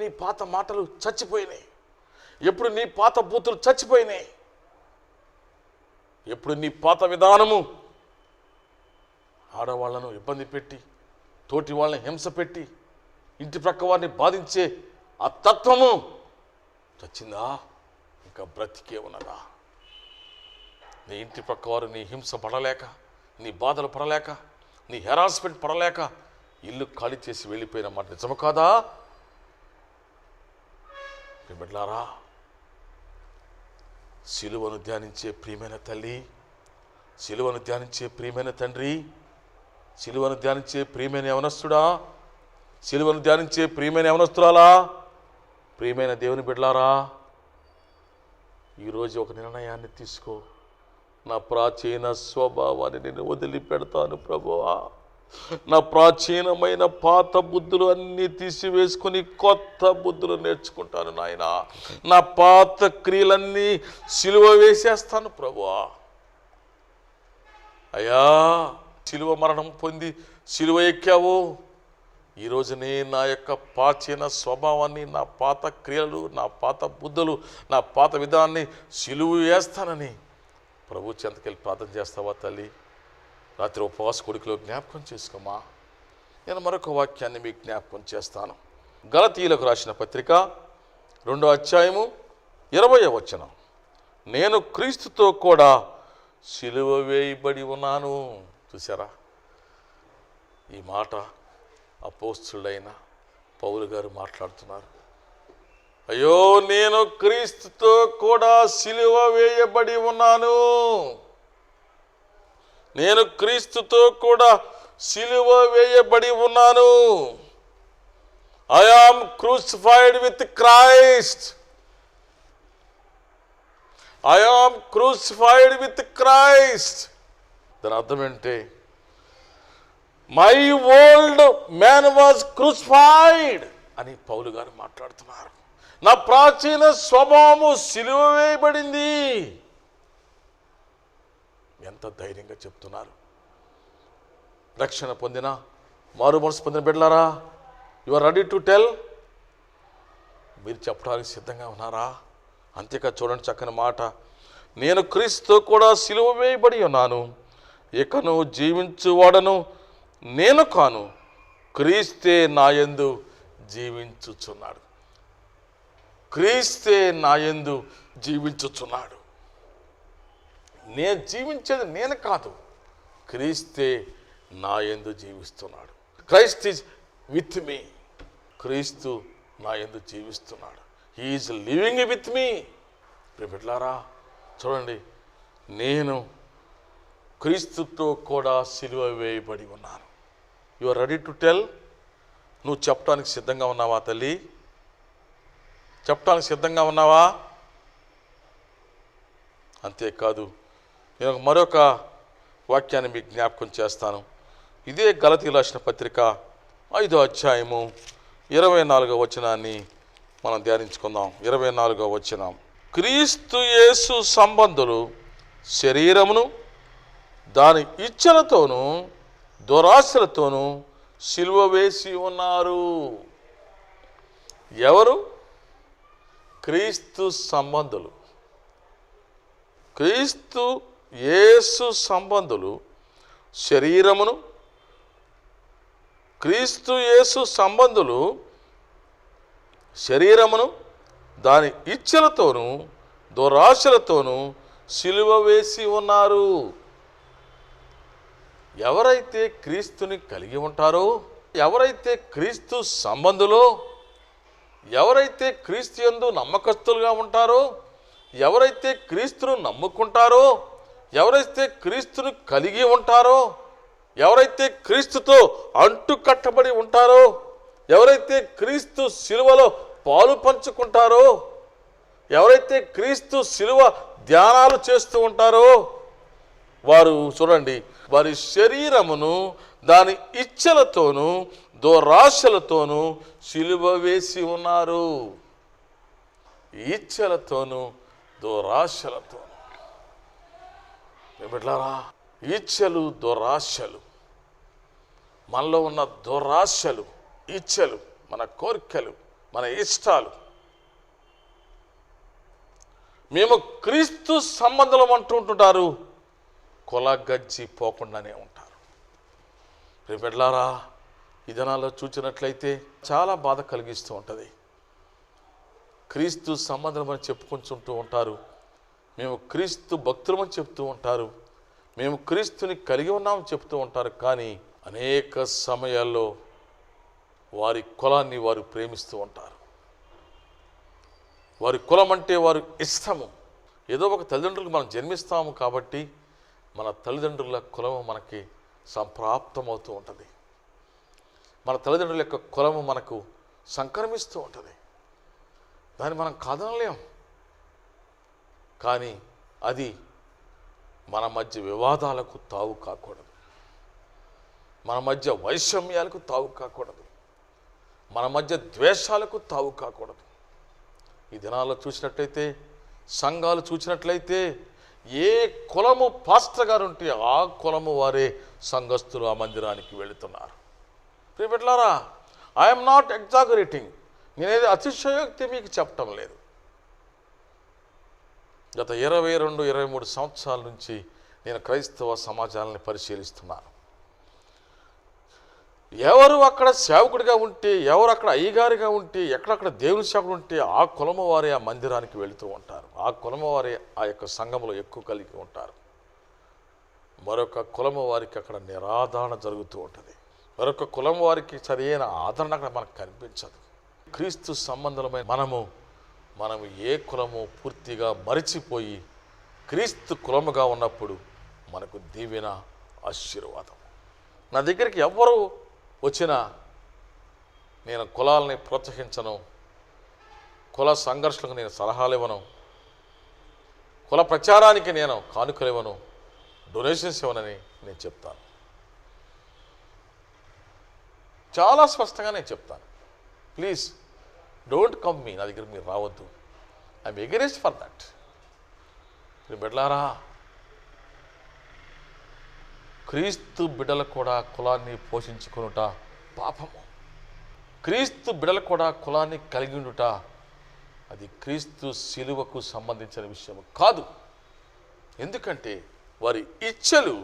నీ పాత మాటలు చచ్చిపోయినాయి, ఎప్పుడు నీ పాత బూతులు చచ్చిపోయినాయి, ఎప్పుడు నీ పాత విధానము ఆడవాళ్లను ఇబ్బంది పెట్టి, తోటి వాళ్ళని హింస పెట్టి, ఇంటి ప్రక్క వారిని బాధించే ఆ తత్వము చచ్చిందా? ఇంకా బ్రతికే ఉన్నదా? నీ ఇంటి ప్రక్క వారు నీ హింస పడలేక, నీ బాధలు పడలేక, నీ హెరాస్మెంట్ పడలేక ఇల్లు ఖాళీ చేసి వెళ్ళిపోయిన మాట నిజము కాదా? బిడ్డలారా, సిలువను ధ్యానించే ప్రియమైన తల్లి, సిలువను ధ్యానించే ప్రియమైన తండ్రి, సిలువను ధ్యానించే ప్రియమైన యవనస్తుడా, సిలువను ధ్యానించే ప్రియమైన యవనస్తురాలా, ప్రియమైన దేవుని బిడ్డలారా, ఈరోజు ఒక నిర్ణయాన్ని తీసుకో. నా ప్రాచీన స్వభావాన్ని నేను వదిలిపెడతాను ప్రభువా. నా ప్రాచీనమైన పాత బుద్ధులు అన్నీ తీసివేసుకొని కొత్త బుద్ధులు నేర్చుకుంటాను నాయనా. నా పాత క్రియలన్నీ సిలువ వేసేస్తాను ప్రభువా. అయ్యా, సిలువ మరణం పొంది సిలువ ఎక్కావు. ఈరోజునే నా యొక్క ప్రాచీన స్వభావాన్ని, నా పాత క్రియలు, నా పాత బుద్ధులు, నా పాత విధానాన్ని సిలువ వేస్తానని ప్రభు చెంతకెళ్ళి ప్రార్థన చేస్తావా తల్లి? రాత్రి ఉపవాస కొడుకులో జ్ఞాపకం చేసుకోమా. నేను మరొక వాక్యాన్ని మీకు జ్ఞాపకం చేస్తాను. గలతీయులకు రాసిన పత్రిక 2వ అధ్యాయము 20వ వచనం. నేను క్రీస్తుతో కూడా సిలువ వేయబడి ఉన్నాను. చూసారా? ఈ మాట అపోస్తుడైన పౌలు గారు మాట్లాడుతున్నారు. అయ్యో, నేను క్రీస్తుతో కూడా సిలువ వేయబడి ఉన్నాను. నేను క్రీస్తుతో కూడా సిలువ వేయబడి ఉన్నాను. I am crucified with Christ. I am crucified with Christ. దాని అర్థం ఏంటి? My old man was crucified అని పౌలు గారు మాట్లాడుతున్నారు. నా ప్రాచీన స్వభావము సిలువ వేయబడింది. ఎంత ధైర్యంగా చెప్తున్నారు. రక్షణ పొందిన, మారు మనసు పొందిన బిడ్డలారా, you are ready to tell? మీరు చెప్పడానికి సిద్ధంగా ఉన్నారా? అంతేకాదు, చూడండి చక్కని మాట. నేను క్రీస్తుతో కూడా సిలువ వేయబడి ఉన్నాను. ఇకను జీవించువాడను నేను కాను, క్రీస్తే నాయందు జీవించుచున్నాడు. క్రీస్తే నాయందు జీవించుచున్నాడు. నేను జీవించేది నేను కాదు, క్రీస్తే నాయందు జీవిస్తున్నాడు. Christ is with me. క్రీస్తు నాయందు జీవిస్తున్నాడు. He is living with me. బిడ్డలారా, చూడండి, నేను క్రీస్తుతో కూడా సిలువ వేయబడి ఉన్నాను. You are ready to tell? నువ్వు చెప్పడానికి సిద్ధంగా ఉన్నావా తల్లి? చెప్పడానికి సిద్ధంగా ఉన్నావా? అంతేకాదు, నేను మరొక వాక్యాన్ని మీకు జ్ఞాపకం చేస్తాను. ఇదే గలతీయులకు రాసిన పత్రిక 5వ అధ్యాయము 24వ వచనాన్ని మనం ధ్యానించుకుందాం. 24వ వచనం. క్రీస్తు యేసు సంబంధులు శరీరమును దాని ఇచ్చలతోనూ దురాశలతోనూ సిలువ వేసి ఉన్నారు. ఎవరు? క్రీస్తు సంబంధులు. క్రీస్తు యేసు సంబంధులు శరీరమును, క్రీస్తు యేసు సంబంధులు శరీరమును దాని ఇచ్చలతోనూ దురాశలతోనూ సిలువ వేసి ఉన్నారు. ఎవరైతే క్రీస్తుని కలిగి ఉంటారో, ఎవరైతే క్రీస్తు సంబంధులో, ఎవరైతే క్రీస్తు యందు నమ్మకస్తులుగా ఉంటారో, ఎవరైతే క్రీస్తును నమ్ముకుంటారో, ఎవరైతే క్రీస్తును కలిగి ఉంటారో, ఎవరైతే క్రీస్తుతో అంటు కట్టబడి ఉంటారో, ఎవరైతే క్రీస్తు సిలువలో పాలు పంచుకుంటారో, ఎవరైతే క్రీస్తు సిలువ ధ్యానాలు చేస్తూ ఉంటారో, వారు చూడండి, వారి శరీరమును దాని ఇచ్చలతోనూ దురాశలతోనూ సిలువ వేసి ఉన్నారు. ఇచ్చలతోనూ దురాశలతోనూ. బిడ్డలారా, ఇచ్చలు దురాశలు, మనలో ఉన్న దురాశలు, ఇచ్చలు, మన కోరికలు, మన ఇష్టాలు. మేము క్రీస్తు సంబంధం అంటుంటారు, కొల గజ్జి పోకుండానే ఉంటారు. ప్రియబిడ్డలారా, ఈ దినాల్లో చూచినట్లయితే చాలా బాధ కలిగిస్తూ ఉంటుంది. క్రీస్తు సంబంధం అని చెప్పుకుంటూ ఉంటారు, మేము క్రీస్తు భక్తులమని చెప్తూ ఉంటారు, మేము క్రీస్తుని కలిగి ఉన్నామని చెప్తూ ఉంటారు. కానీ అనేక సమయాల్లో వారి కులాన్ని వారు ప్రేమిస్తూ ఉంటారు. వారి కులం అంటే వారు ఇష్టము. ఏదో ఒక తల్లిదండ్రులకు మనం జన్మిస్తాము కాబట్టి మన తల్లిదండ్రుల కులము మనకి సంప్రాప్తమవుతూ ఉంటుంది. మన తల్లిదండ్రుల యొక్క కులము మనకు సంక్రమిస్తూ ఉంటుంది. దాన్ని మనం కాదనలేం. కానీ అది మన మధ్య వివాదాలకు తావు కాకూడదు, మన మధ్య వైషమ్యాలకు తావు కాకూడదు, మన మధ్య ద్వేషాలకు తావు కాకూడదు. ఈ దినాల్లో చూసినట్లయితే, సంఘాలు చూసినట్లయితే, ఏ కులము పాస్టర్ గారు ఉంటే ఆ కులము వారే సంఘస్థులు ఆ మందిరానికి వెళుతున్నారు. ప్రియబిడ్డలారా, ఐఎమ్ నాట్ ఎగ్జాగరేటింగ్, నేనేది అతిశయోక్తి మీకు చెప్పటం లేదు. గత 22-23 సంవత్సరాల నుంచి నేను క్రైస్తవ సమాజాలని పరిశీలిస్తున్నాను. ఎవరు అక్కడ సేవకుడిగా ఉంటే, ఎవరు అక్కడ అయ్యగారిగా ఉంటే, ఎక్కడక్కడ దేవుని సేవకుడు ఉంటే ఆ కులము వారే ఆ మందిరానికి వెళుతూ ఉంటారు. ఆ కులము వారే ఆ యొక్క సంఘంలో ఎక్కువ కలిగి ఉంటారు. మరొక కులము వారికి అక్కడ నిరాదరణ జరుగుతూ ఉంటుంది. మరొక కులం వారికి సరైన ఆదరణ అక్కడ మనకు కనిపించదు. క్రీస్తు సంబంధమైన మనము ఏ కులము పూర్తిగా మరిచిపోయి క్రీస్తు కులముగా ఉన్నప్పుడు మనకు దీవెన, ఆశీర్వాదం. నా దగ్గరికి ఎవ్వరు వచ్చినా నేను కులాలని ప్రోత్సహించను, కుల సంఘర్షణకు నేను సలహాలు ఇవ్వను, కుల ప్రచారానికి నేను కానుకలు ఇవ్వను, డొనేషన్స్ ఇవ్వనని నేను చెప్తాను. చాలా స్పష్టంగా నేను చెప్తాను. ప్లీజ్ డోంట్ కమ్ మీ, నా దగ్గర మీరు రావద్దు. I'm eagerest for that. మీరు బిడ్డలారా, క్రీస్తు బిడ్డలు కూడా కులాన్ని పోషించుకునుట పాపము. క్రీస్తు బిడ్డలు కూడా కులాన్ని కలిగి ఉండుట అది క్రీస్తు శిలువకు సంబంధించిన విషయం కాదు. ఎందుకంటే వారి ఇచ్చలు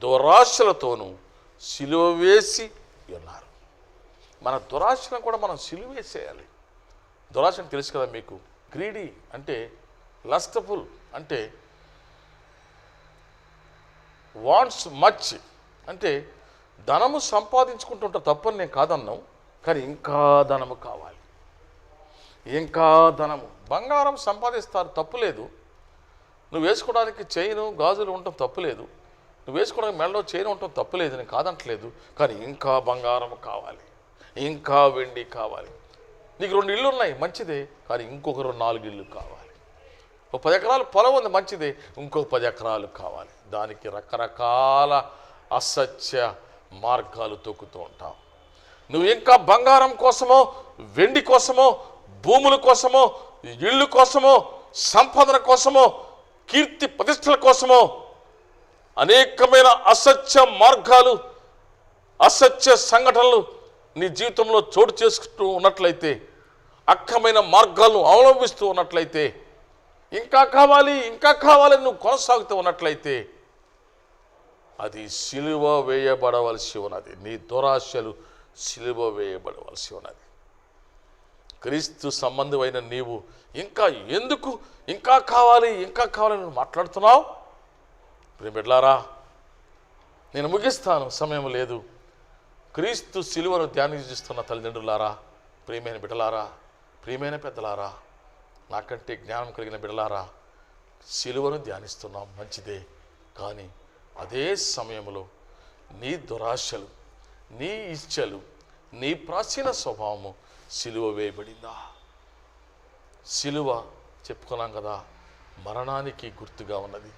దురాశలతోనూ శిలువ వేసి ఉన్నారు. మన దురాశలను కూడా మనం సిలువ వేసేయాలి. దురాశను తెలుసు కదా మీకు. గ్రీడీ అంటే, లస్టఫుల్ అంటే, వాంట్స్ మచ్ అంటే ధనము సంపాదించుకుంటుంటా, తప్పని నేను కాదన్నాం. కానీ ఇంకా ధనము కావాలి, ఇంకా ధనము. బంగారం సంపాదిస్తారు, తప్పులేదు. నువ్వు వేసుకోవడానికి చైను, గాజులు ఉండటం తప్పులేదు. నువ్వు వేసుకోవడానికి మెడలో చైన్ ఉండటం తప్పులేదు, నేను కాదంటలేదు. కానీ ఇంకా బంగారం కావాలి, ఇంకా వెండి కావాలి. నీకు 2 ఇళ్ళు ఉన్నాయి, మంచిదే. కానీ ఇంకొక 4 ఇళ్ళు కావాలి. ఒక 10 ఎకరాలు పొలం ఉంది, మంచిదే. ఇంకొక 10 ఎకరాలు కావాలి. దానికి రకరకాల అసత్య మార్గాలు తొక్కుతూ ఉంటావు. నువ్వు ఇంకా బంగారం కోసమో, వెండి కోసమో, భూముల కోసమో, ఇళ్ళు కోసమో, సంపదన కోసమో, కీర్తి ప్రతిష్టల కోసమో అనేకమైన అసత్య మార్గాలు, అసత్య సంఘటనలు నీ జీవితంలో చోటు చేసుకుంటూ ఉన్నట్లయితే, అక్కమైన మార్గాలను అవలంబిస్తూ ఉన్నట్లయితే, ఇంకా కావాలి, ఇంకా కావాలని నువ్వు కొనసాగుతూ ఉన్నట్లయితే, అది సిలువ వేయబడవలసి ఉన్నది. నీ దురాశలు సిలువ వేయబడవలసి ఉన్నది. క్రీస్తు సంబంధమైన నీవు ఇంకా ఎందుకు ఇంకా కావాలి, ఇంకా కావాలని నువ్వు మాట్లాడుతున్నావు? ప్రియబిడ్డలారా, నేను ముగిస్తాను, సమయం లేదు. క్రీస్తు సిలువను ధ్యానిస్తున్న తల్లిదండ్రులారా, ప్రియమైన బిడ్డలారా, ప్రియమైన పెద్దలారా, నాకంటే జ్ఞానం కలిగిన బిడ్డలారా, సిలువను ధ్యానిస్తున్నాం, మంచిదే. కానీ అదే సమయంలో నీ దురాశలు, నీ ఇచ్చలు, నీ ప్రాచీన స్వభావము సిలువ వేయబడిందా? సిలువ చెప్పుకున్నాం కదా, మరణానికి గుర్తుగా ఉన్నది.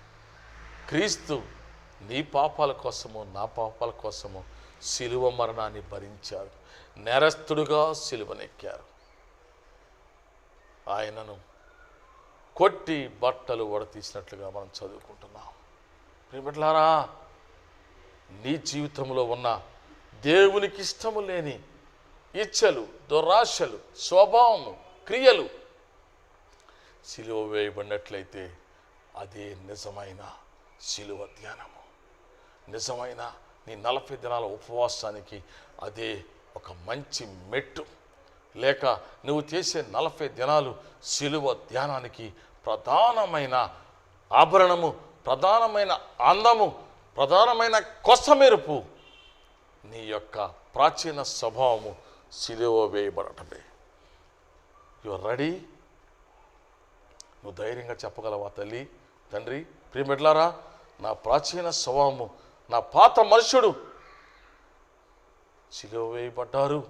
క్రీస్తు నీ పాపాల కోసము, నా పాపాల కోసము సిలువ మరణాన్ని భరించారు. నేరస్తుడుగా సిలువనెక్కారు. ఆయనను కొట్టి బట్టలు వడతీసినట్లుగా మనం చదువుకుంటున్నాం. ప్రియబిడ్డలారా, నీ జీవితంలో ఉన్న దేవునికి ఇష్టము లేని ఇచ్చలు, దురాశలు, స్వభావము, క్రియలు సిలువ వేయబడినట్లయితే అదే నిజమైన సిలువ ధ్యానము. నిజమైన నీ 40 దినాల ఉపవాసానికి అదే ఒక మంచి మెట్టు. లేక నువ్వు చేసే 40 దినాలు సిలువ ధ్యానానికి ప్రధానమైన ఆభరణము, ప్రధానమైన అందము, ప్రధానమైన కొసమెరుపు నీ యొక్క ప్రాచీన స్వభావము సిలువ వేయబడటమే. You are ready? నువ్వు ధైర్యంగా చెప్పగలవా తల్లి, తండ్రి, ప్రియమిట్లారా? నా ప్రాచీన స్వభావము, నా పాత మనుషుడు సిలువ వేయబడ్డారు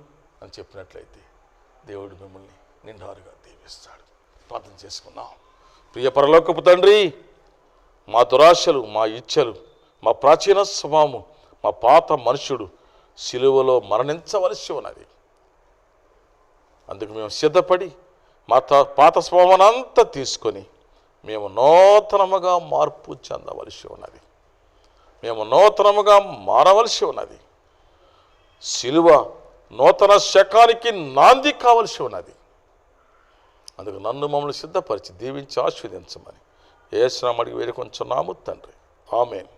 అని చెప్పినట్లయితే దేవుడు మిమ్మల్ని నిండారుగా దీవిస్తాడు. ప్రార్థన చేసుకున్నాం. ప్రియ పరలోకపు తండ్రి, మా దురాశలు, మా ఇచ్చలు, మా ప్రాచీన స్వభావము, మా పాత మనుషుడు సిలువలో మరణించవలసి ఉన్నది. అందుకు మేము సిద్ధపడి మా పాత స్వభావాన్ని అంతా తీసుకొని మేము నూతనముగా మార్పు చెందవలసి ఉన్నది. మేము నూతనముగా మారవలసి ఉన్నది. సిలువ నూతన శకానికి నాంది కావలసి ఉన్నది. అందుకు నన్ను మమ్మల్ని సిద్ధపరిచి దీవించి ఆశీర్వదించమని యేసు నామమున అడిగి వేడుకొంచున్నాము తండ్రి. ఆమేన్.